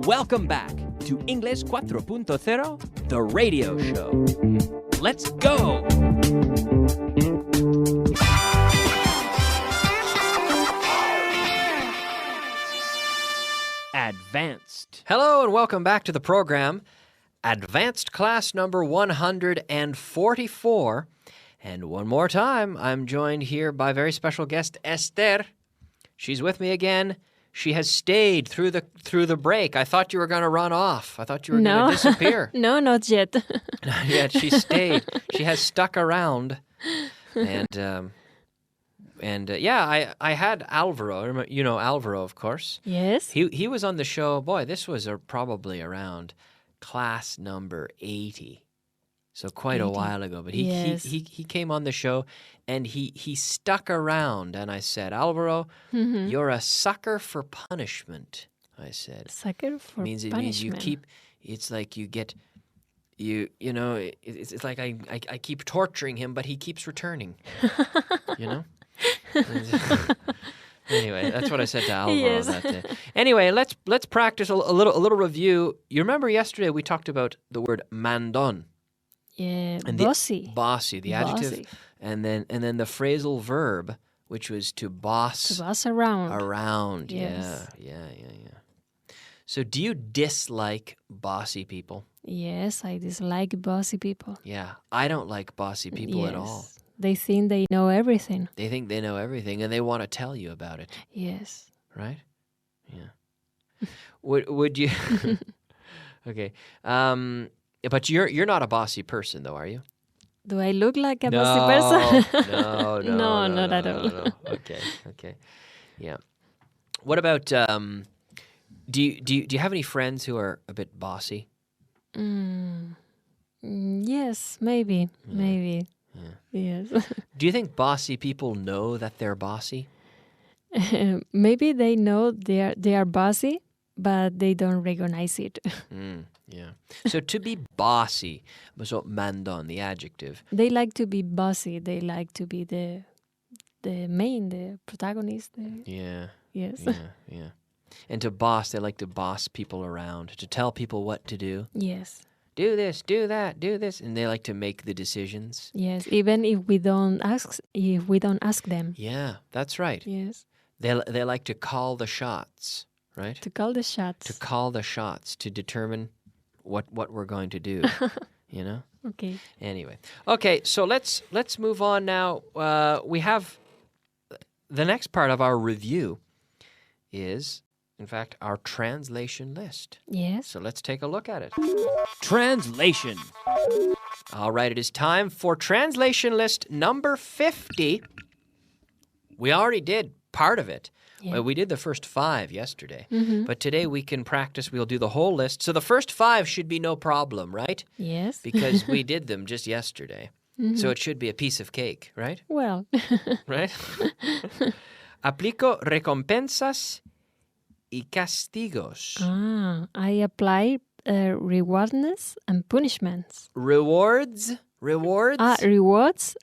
Welcome back to English 4.0, the radio show. Let's go! Advanced. Hello and welcome back to the program. Advanced class number 144. And one more time, I'm joined here by very special guest Esther. She's with me again. She has stayed through the break. I thought you were going to run off. I thought you were going to disappear. No, not yet. Not yet. She stayed. She has stuck around. And I had Alvaro. You know Alvaro, of course. Yes. He was on the show. Boy, this was probably around class number 80. So quite 80. A while ago. But he came on the show and he stuck around. And I said, Alvaro, you're a sucker for punishment. I said. Sucker for punishment. It means you keep. It's like you get. It's like I keep torturing him, but he keeps returning. You know. Anyway, that's what I said to Alvaro that day. Anyway, let's practice a little review. You remember yesterday we talked about the word mandon. Yeah, and bossy. Bossy, the adjective, and then the phrasal verb, which was to boss. To boss around. Around, yes. Yeah. So do you dislike bossy people? Yes, I dislike bossy people. Yeah, I don't like bossy people at all. They think they know everything. They think they know everything, and they want to tell you about it. Yes. Right? Yeah. Would you? Okay. But you're not a bossy person, though, are you? Do I look like a bossy person? No, not at all. No. Okay. Yeah. What about? Do you have any friends who are a bit bossy? Yes, maybe. Yeah. Yes. Do you think bossy people know that they're bossy? Maybe they know they are bossy, but they don't recognize it. Yeah. So to be bossy, so mandon, the adjective. They like to be bossy. They like to be the protagonist. Yeah. Yes. Yeah. And to boss, they like to boss people around, to tell people what to do. Yes. Do this, do that, do this, and they like to make the decisions. Yes, even if we don't ask them. Yeah, that's right. Yes. They like to call the shots, right? To call the shots. To call the shots, to determine what we're going to do, you know? Okay. Anyway. Okay, so let's move on now. We have the next part of our review is, in fact, our translation list. Yes. So let's take a look at it. Translation. All right, it is time for translation list number 50. We already did part of it. Yeah. Well, we did the first 5 yesterday. But today we can practice. We'll do the whole list. So the first 5 should be no problem, right? Yes. Because we did them just yesterday. So it should be a piece of cake, right? Well. Right? Aplico recompensas y castigos. I apply rewards and punishments. Rewards? Rewards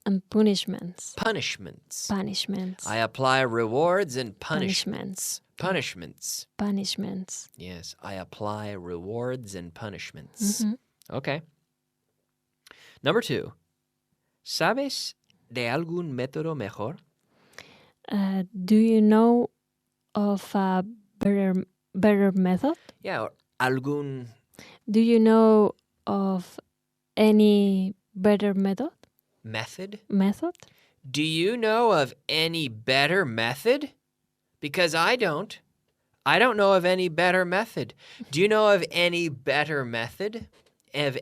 and punishments. Punishments. Punishments. I apply rewards and punishments. Punishments. Yes, I apply rewards and punishments. Okay. Number 2. ¿Sabes de algún método mejor? Do you know of a better method? Yeah, or algún. Do you know of any better method? Method? Do you know of any better method? Because I don't. I don't know of any better method. Do you know of any better method? Method,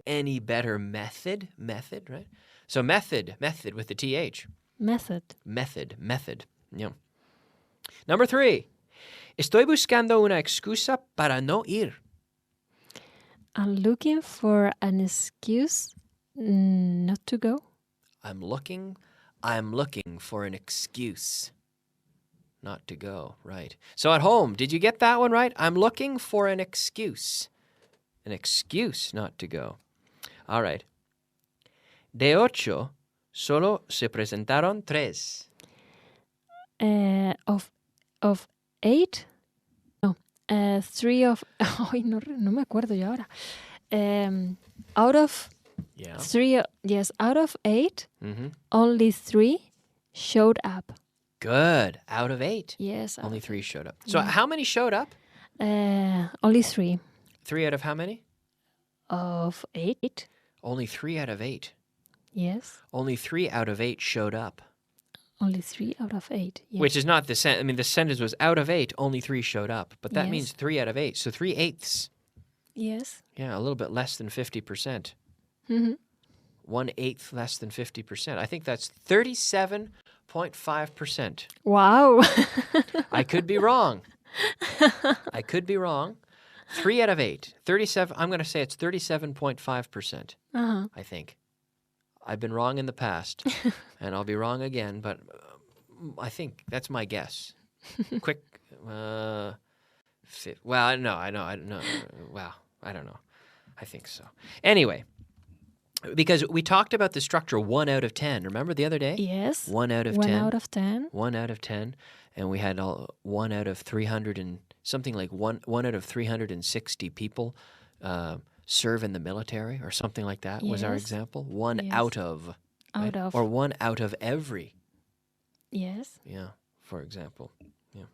right? So method with the TH. Method. Yeah. Number 3. Estoy buscando una excusa para no ir. I'm looking for an excuse not to go. I'm looking for an excuse not to go, right? So at home, did you get that one right? I'm looking for an excuse not to go. All right. De 8, solo se presentaron 3. Of 8? No, Three of... Ay, no me acuerdo yo ahora. Out of Yeah. out of 8, Mm-hmm. only 3 showed up. Good. Out of 8. Yes. Only 3 showed up. So how many showed up? Only 3 3 out of how many? of 8. Only 3 out of 8. Yes. Only 3 out of 8 showed up. Only 3 out of 8. Yes. Which is not the sentence. I mean, the sentence was out of 8, only 3 showed up. But that Yes. means 3 out of 8. So 3/8. Yes. Yeah, a little bit less than 50%. Mhm. 1/8 less than 50%. I think that's 37.5%. Wow. I could be wrong. I could be wrong. 3 out of 8. 37. I'm going to say it's 37.5%, Uh-huh. I think. I've been wrong in the past, and I'll be wrong again, but I think that's my guess. Quick. Well, no, I know. Wow, I don't know. I think so. Anyway, because we talked about the structure 1 out of 10. Remember the other day? Yes. 1 out of 1 10. out of 10. 1 out of 10. And we had 1 out of 300 and something like 1 out of 360 people serve in the military or something like that was our Yes. example. 1 Yes. out of. Out of. Or 1 out of every. Yes. Yeah, for example. Yeah.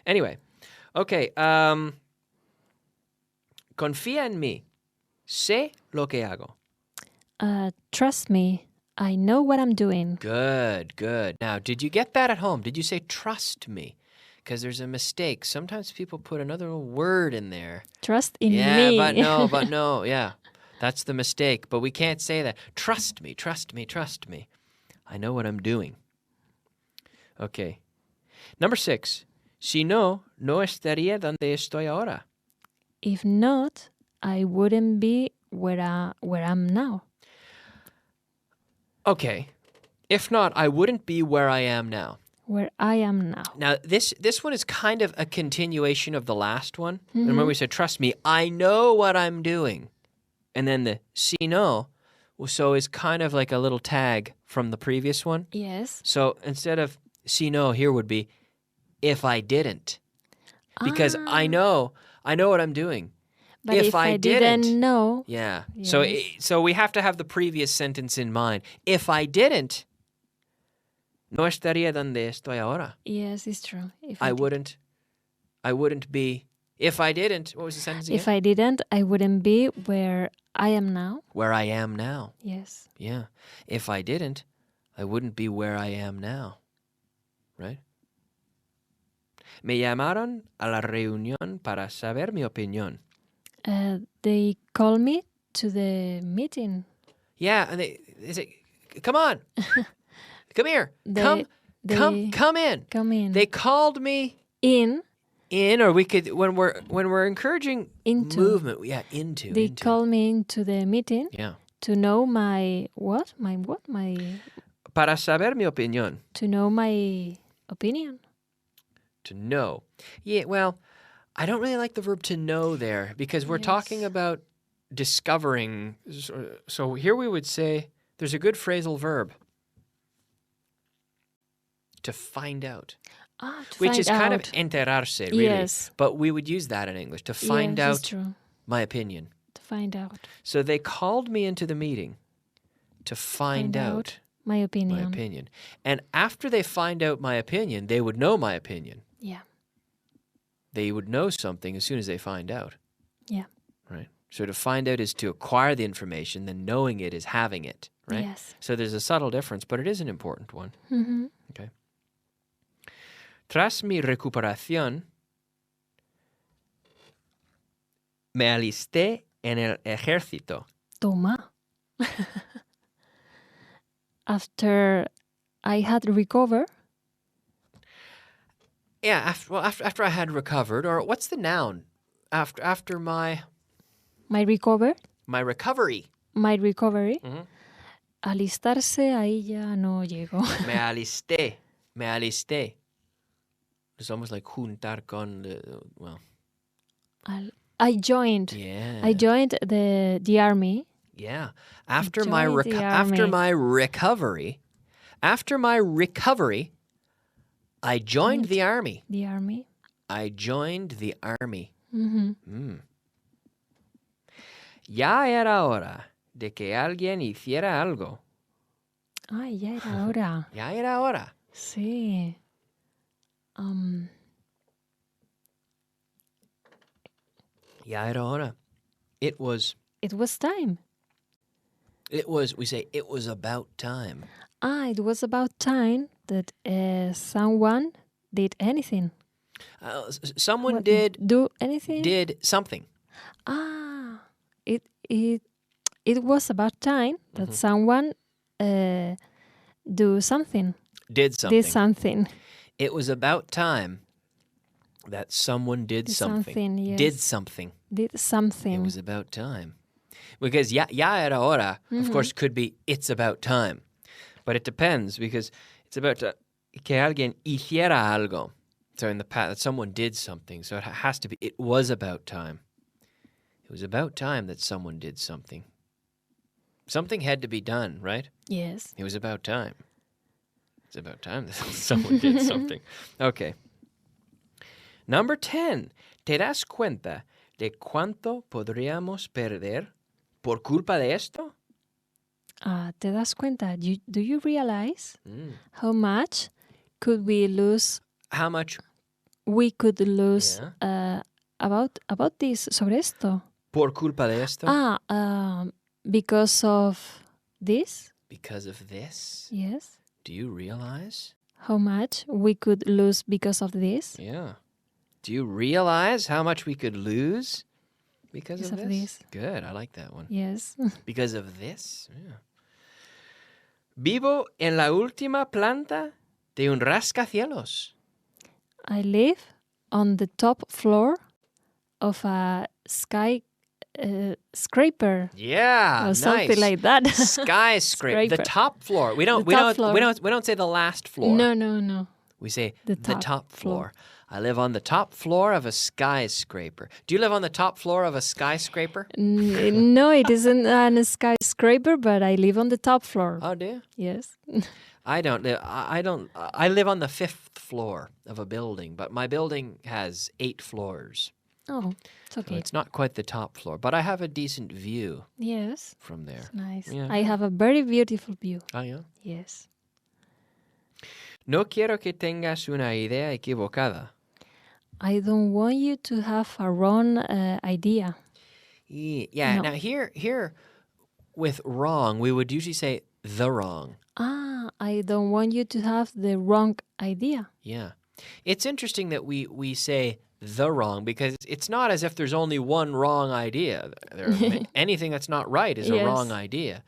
Anyway, okay. Confía en mí. Sé lo que hago. Trust me. I know what I'm doing. Good, good. Now, did you get that at home? Did you say trust me? Because there's a mistake. Sometimes people put another word in there. Trust in Yeah, me. but no. Yeah, that's the mistake. But we can't say that. Trust me, trust me, trust me. I know what I'm doing. Okay. Number 6. Si no, no estaría donde estoy ahora. If not, I wouldn't be where I'm now. Okay. If not, I wouldn't be where I am now. Where I am now. Now, this one is kind of a continuation of the last one. Remember we said, trust me, I know what I'm doing. And then the si no, so is kind of like a little tag from the previous one. Yes. So instead of si no, here would be if I didn't. Because I know what I'm doing. But if I didn't know. Yeah. Yes. So we have to have the previous sentence in mind. If I didn't, no estaría donde estoy ahora. Yes, it's true. If I wouldn't be. If I didn't, what was the sentence again? If I didn't, I wouldn't be where I am now. Where I am now. Yes. Yeah. If I didn't, I wouldn't be where I am now. Right? Me llamaron a la reunión para saber mi opinión. They call me to the meeting. Yeah, and they say, "Come on, come here, come in." Come in. They called me in, or we could when we're encouraging into movement. Yeah, into. They call me into the meeting. Yeah. To know my what? Para saber mi opinión. To know my opinion. To know. Yeah. Well, I don't really like the verb to know there because we're talking about discovering. So here we would say there's a good phrasal verb. To find out. Which is kind of enterarse, really. Yes. But we would use that in English, to find out true. my opinion. To find out. So they called me into the meeting to find out my opinion. my opinion. And after they find out my opinion, they would know my opinion. Yeah. They would know something as soon as they find out. Yeah. Right? So to find out is to acquire the information, then knowing it is having it. Right? Yes. So there's a subtle difference, but it is an important one. Mm-hmm. Okay. Tras mi recuperación, me alisté en el ejército. Toma. After I had recovered. Yeah, after I had recovered, or what's the noun? After my recovery. My recovery. Mm-hmm. Alistarse, ahí ya no llego. Me alisté. It's almost like juntar con well. I joined. Yeah. I joined the army. Yeah. After my recovery, I joined the army. The army. I joined the army. Mm-hmm. Ya era hora de que alguien hiciera algo. Ay, ya era hora. Ya era hora. Sí. Ya era hora. It was, It was time. we say, it was about time. It was about time that someone did anything. Someone What, did do anything? something. It was about time that someone do something. Did something. Did something. It was about time that someone did something. Yes. Did something. Did something. It was about time. Because ya era hora, of course, could be it's about time. But it depends because it's about que alguien hiciera algo. So in the past, that someone did something. So it has to be, it was about time. It was about time that someone did something. Something had to be done, right? Yes. It was about time. It's about time that someone did something. Okay. Number 10. ¿Te das cuenta de cuánto podríamos perder por culpa de esto? ¿Te das cuenta? Do you realize how much could we lose? How much? We could lose about this, sobre esto. Por culpa de esto? Because of this? Because of this? Yes. Do you realize? How much we could lose because of this? Yeah. Do you realize how much we could lose because of this? Good. I like that one. Yes. Because of this? Yeah. Vivo en la última planta de un rascacielos. I live on the top floor of a scraper. Yeah, or nice. something like that. Skyscraper. The top floor. We don't say the last floor. No. We say The the top top floor. floor. I live on the top floor of a skyscraper. Do you live on the top floor of a skyscraper? No, it isn't a skyscraper, but I live on the top floor. Oh, do you? Yes. I don't live. I live on the 5th floor of a building, but my building has 8 floors. Oh, it's So okay. it's not quite the top floor, but I have a decent view Yes. from there. It's nice. Yeah. I have a very beautiful view. Oh, yeah. Yes. No quiero que tengas una idea equivocada. I don't want you to have a wrong idea. Yeah. No. Now here, with wrong, we would usually say the wrong. I don't want you to have the wrong idea. Yeah. It's interesting that we say the wrong because it's not as if there's only one wrong idea. Anything that's not right is a Yes. wrong idea.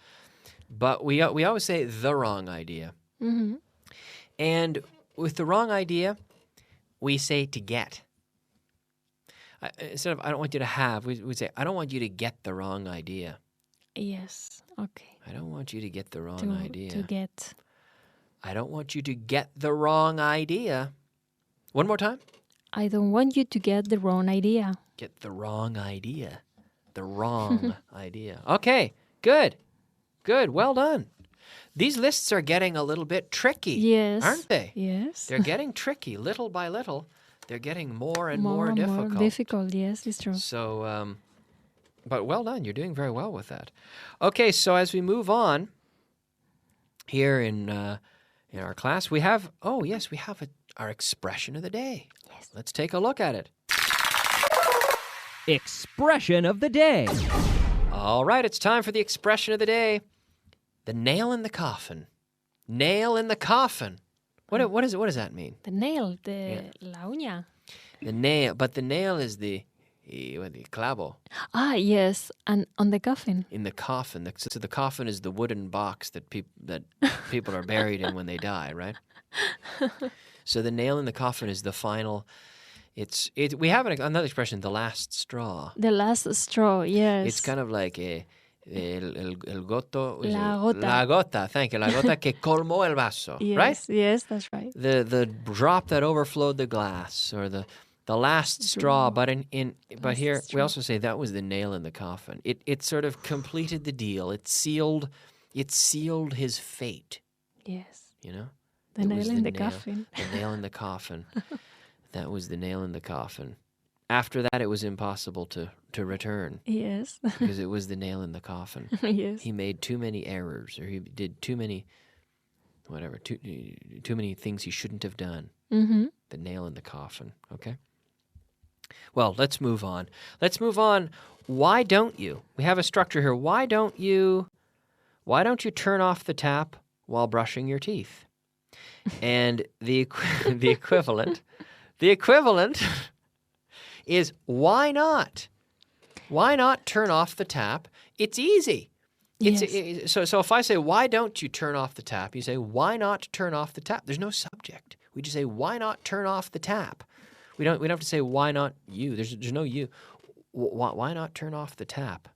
But we always say the wrong idea. Mm-hmm. And with the wrong idea, we say to get. Instead of I don't want you to have, we say I don't want you to get the wrong idea. Yes. Okay. I don't want you to get the wrong idea. To get. I don't want you to get the wrong idea. One more time. I don't want you to get the wrong idea. Get the wrong idea. The wrong idea. Okay, good. Good, well done. These lists are getting a little bit tricky, Yes. aren't they? Yes. They're getting tricky. Little by little, they're getting more and more and difficult. more difficult, yes, it's true. So, but well done. You're doing very well with that. Okay, so as we move on here in our class, we have, our expression of the day. Yes. Let's take a look at it. Expression of the day. All right, it's time for the expression of the day. The nail in the coffin. Nail in the coffin. What does that mean? The nail, la uña. The nail, but the nail is the clavo Yes, and on the coffin. in the coffin. So the coffin is the wooden box that people are buried in when they die, right? So the nail in the coffin is the final. We have another expression, the last straw. The last straw, yes. It's kind of like el goto. La gota. La gota, thank you. La gota que colmó el vaso, Yes, right? yes, that's right. The drop that overflowed the glass, or the last straw. But but here we also say that was the nail in the coffin. It sort of completed the deal. It sealed his fate. Yes. You know, The It nail was in the coffin. The nail in the coffin. That was the nail in the coffin. After that, it was impossible to return Yes. because it was the nail in the coffin. Yes. He made too many errors, or he did too many, whatever, too many things he shouldn't have done. Mm-hmm. The nail in the coffin, okay? Well, let's move on. Let's move on. Why don't you? We have a structure here. Why don't you turn off the tap while brushing your teeth? And the equivalent is why not? Why not turn off the tap? It's easy. Yes. So if I say, why don't you turn off the tap? You say, why not turn off the tap? There's no subject. We just say, why not turn off the tap? We don't have to say, why not you? There's no you. Why not turn off the tap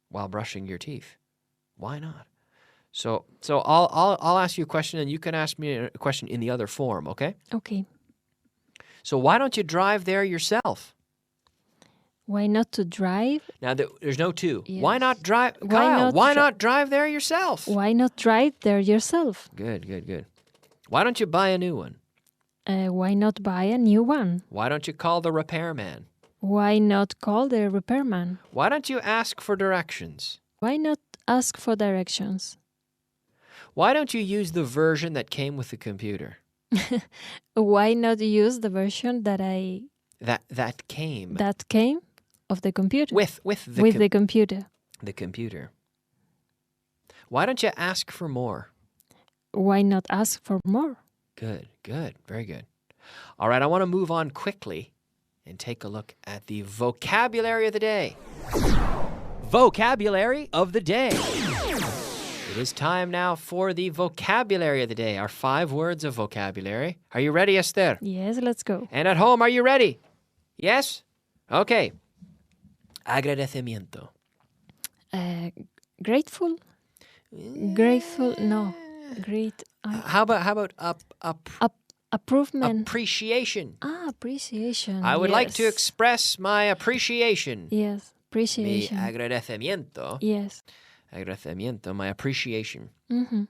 while brushing your teeth? Why not? So I'll ask you a question, and you can ask me a question in the other form, okay? Okay. So why don't you drive there yourself? Why not to drive? Now, there's no to. Yes. Why not drive? Why Kyle, not why not drive there yourself? Why not drive there yourself? Good. Why don't you buy a new one? Why not buy a new one? Why don't you call the repairman? Why not call the repairman? Why don't you ask for directions? Why not ask for directions? Why don't you use the version that came with the computer? Why not use the version that came of the computer? with the computer. The computer. Why don't you ask for more? Why not ask for more? Good. Very good. All right, I want to move on quickly and take a look at the vocabulary of the day. Vocabulary of the day. It is time now for the vocabulary of the day, our 5 words of vocabulary. Are you ready, Esther? Yes, let's go. And at home, are you ready? Yes? Okay. Agradecimiento. Grateful? Grateful? No. Great. How about Approvement. appreciation? Appreciation. I would like to yes. express my appreciation. Yes, Mi appreciation. agradecimiento. Yes. Agradecimiento, my appreciation. Mm-hmm.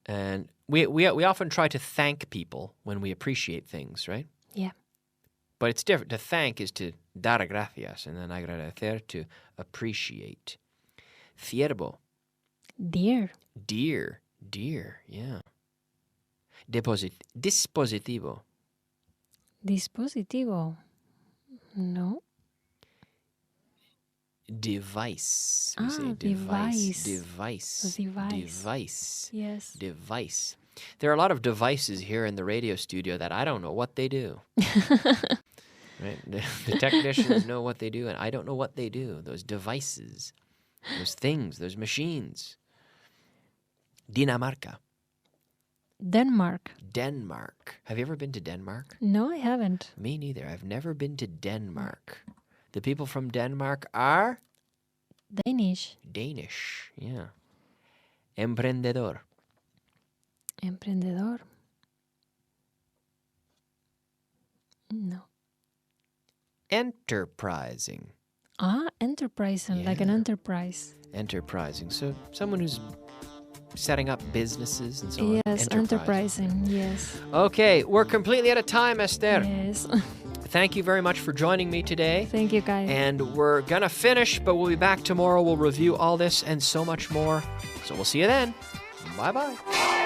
And we often try to thank people when we appreciate things, right? Yeah. But it's different. To thank is to dar gracias, and then agradecer to appreciate. Ciervo. Dear. Dear, yeah. Dispositivo. Dispositivo. No. Device. We say device. Device. Yes. Device. There are a lot of devices here in the radio studio that I don't know what they do. Right? The technicians know what they do, and I don't know what they do. Those devices, those things, those machines. Dinamarca. Denmark. Denmark. Have you ever been to Denmark? No, I haven't. Me neither. I've never been to Denmark. The people from Denmark are? Danish. Danish, yeah. Emprendedor. Emprendedor. No. Enterprising. Enterprising, like an Yeah. enterprise. Enterprising. So someone who's setting up businesses and so on. Yes, enterprising, yes. Okay, we're completely out of time, Esther. Yes. Thank you very much for joining me today. Thank you, guys. And we're going to finish, but we'll be back tomorrow. We'll review all this and so much more. So we'll see you then. Bye-bye.